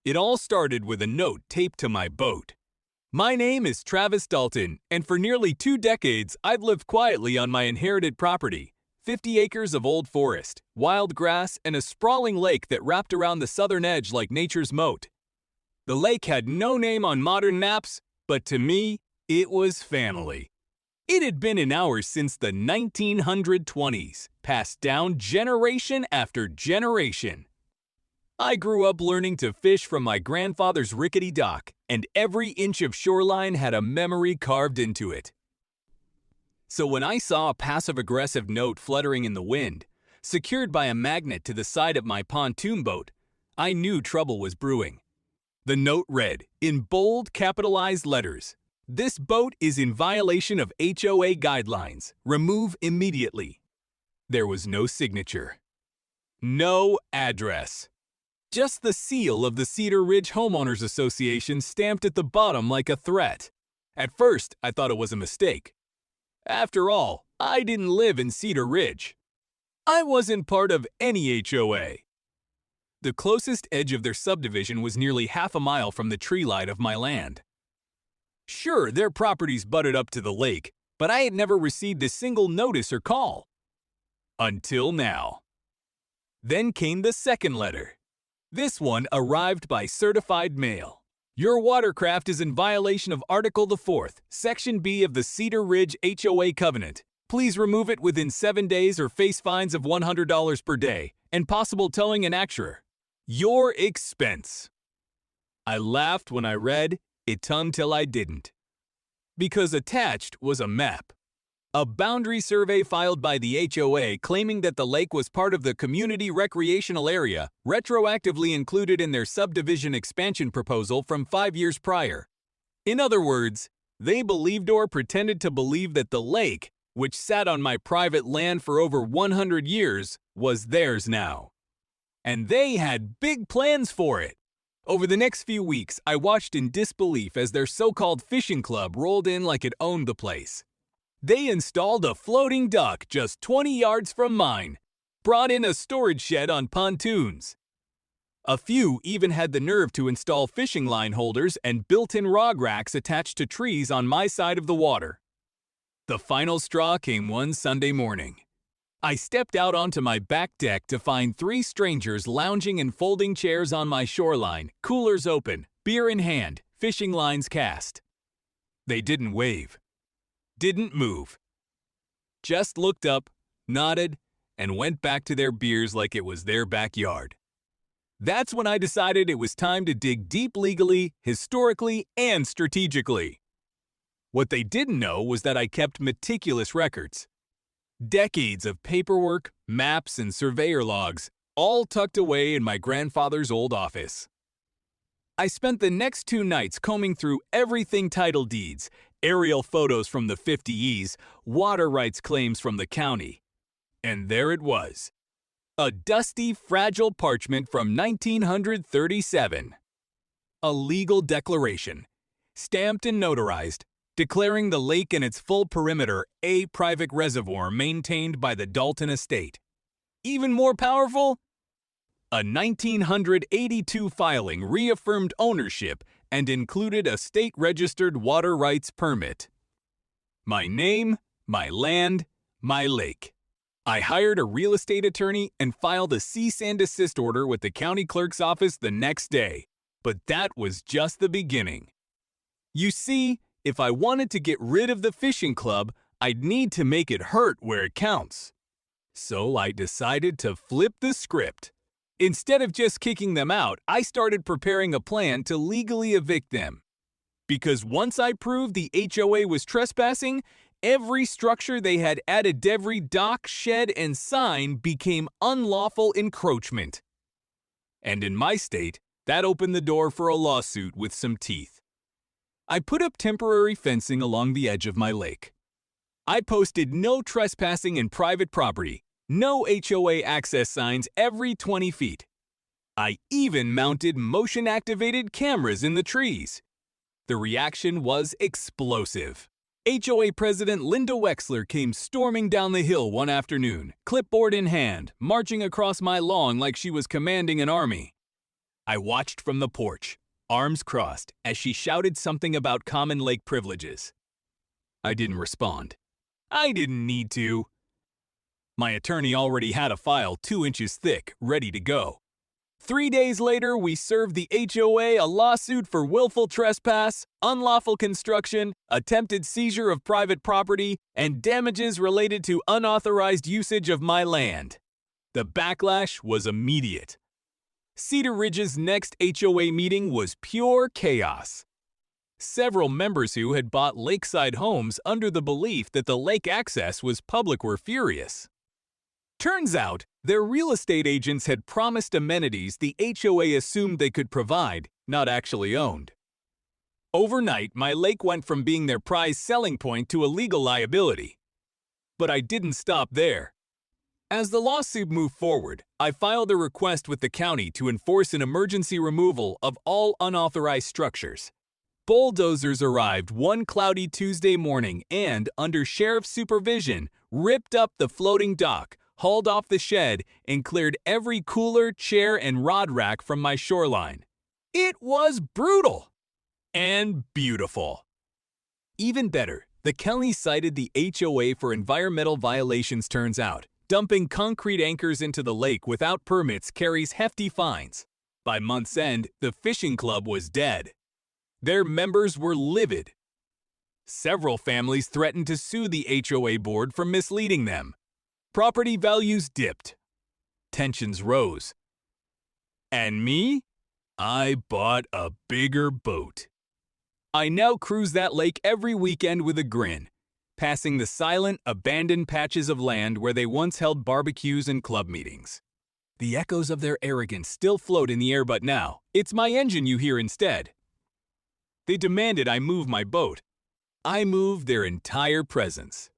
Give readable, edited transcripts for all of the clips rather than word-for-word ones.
It all started with a note taped to my boat. My name is Travis Dalton, and for nearly 2 decades, I've lived quietly on my inherited property, 50 acres of old forest, wild grass, and a sprawling lake that wrapped around the southern edge like nature's moat. The lake had no name on modern maps, but to me, it was family. It had been in ours since the 1920s, passed down generation after generation. I grew up learning to fish from my grandfather's rickety dock, and every inch of shoreline had a memory carved into it. So when I saw a passive-aggressive note fluttering in the wind, secured by a magnet to the side of my pontoon boat, I knew trouble was brewing. The note read, in bold, capitalized letters, "This boat is in violation of HOA guidelines. Remove immediately." There was no signature. No address. Just the seal of the Cedar Ridge Homeowners Association stamped at the bottom like a threat. At first, I thought it was a mistake. After all, I didn't live in Cedar Ridge. I wasn't part of any HOA. The closest edge of their subdivision was nearly half a mile from the tree line of my land. Sure, their properties butted up to the lake, but I had never received a single notice or call. Until now. Then came the second letter. This one arrived by certified mail. Your watercraft is in violation of Article the 4th, Section B of the Cedar Ridge HOA Covenant. Please remove it within 7 days or face fines of $100 per day and possible towing and acture. Your expense. I laughed when I read it until I didn't. Because attached was a map. A boundary survey filed by the HOA claiming that the lake was part of the community recreational area, retroactively included in their subdivision expansion proposal from 5 years prior. In other words, they believed or pretended to believe that the lake, which sat on my private land for over 100 years, was theirs now. And they had big plans for it. Over the next few weeks, I watched in disbelief as their so-called fishing club rolled in like it owned the place. They installed a floating dock just 20 yards from mine, brought in a storage shed on pontoons. A few even had the nerve to install fishing line holders and built-in rod racks attached to trees on my side of the water. The final straw came one Sunday morning. I stepped out onto my back deck to find 3 strangers lounging in folding chairs on my shoreline, coolers open, beer in hand, fishing lines cast. They didn't wave. Didn't move. Just looked up, nodded, and went back to their beers like it was their backyard. That's when I decided it was time to dig deep legally, historically, and strategically. What they didn't know was that I kept meticulous records. Decades of paperwork, maps, and surveyor logs, all tucked away in my grandfather's old office. I spent the next 2 nights combing through everything title deeds, aerial photos from the 50Es, water rights claims from the county. And there it was. A dusty, fragile parchment from 1937. A legal declaration, stamped and notarized, declaring the lake and its full perimeter a private reservoir maintained by the Dalton estate. Even more powerful? A 1982 filing reaffirmed ownership and included a state-registered water rights permit. My name, my land, my lake. I hired a real estate attorney and filed a cease and desist order with the county clerk's office the next day. But that was just the beginning. You see, if I wanted to get rid of the fishing club, I'd need to make it hurt where it counts. So I decided to flip the script. Instead of just kicking them out, I started preparing a plan to legally evict them. Because once I proved the HOA was trespassing, every structure they had added every dock, shed, and sign became unlawful encroachment. And in my state, that opened the door for a lawsuit with some teeth. I put up temporary fencing along the edge of my lake. I posted no trespassing in private property, no HOA access signs every 20 feet. I even mounted motion-activated cameras in the trees. The reaction was explosive. HOA President Linda Wexler came storming down the hill one afternoon, clipboard in hand, marching across my lawn like she was commanding an army. I watched from the porch, arms crossed, as she shouted something about common lake privileges. I didn't respond. I didn't need to. My attorney already had a file 2 inches thick, ready to go. 3 days later, we served the HOA a lawsuit for willful trespass, unlawful construction, attempted seizure of private property, and damages related to unauthorized usage of my land. The backlash was immediate. Cedar Ridge's next HOA meeting was pure chaos. Several members who had bought lakeside homes under the belief that the lake access was public were furious. Turns out, their real estate agents had promised amenities the HOA assumed they could provide, not actually owned. Overnight, my lake went from being their prize selling point to a legal liability. But I didn't stop there. As the lawsuit moved forward, I filed a request with the county to enforce an emergency removal of all unauthorized structures. Bulldozers arrived one cloudy Tuesday morning and, under sheriff's supervision, ripped up the floating dock, hauled off the shed, and cleared every cooler, chair, and rod rack from my shoreline. It was brutal and beautiful. Even better, the county cited the HOA for environmental violations. Turns out, dumping concrete anchors into the lake without permits carries hefty fines. By month's end, the fishing club was dead. Their members were livid. Several families threatened to sue the HOA board for misleading them. Property values dipped. Tensions rose. And me? I bought a bigger boat. I now cruise that lake every weekend with a grin, passing the silent, abandoned patches of land where they once held barbecues and club meetings. The echoes of their arrogance still float in the air, but now, it's my engine you hear instead. They demanded I move my boat. I moved their entire presence.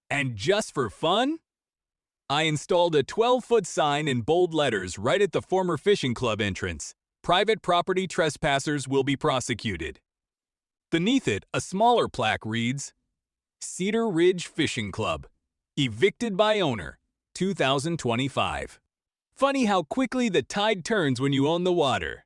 And just for fun, I installed a 12-foot sign in bold letters right at the former fishing club entrance. Private property trespassers will be prosecuted. Beneath it, a smaller plaque reads, Cedar Ridge Fishing Club, evicted by owner, 2025. Funny how quickly the tide turns when you own the water.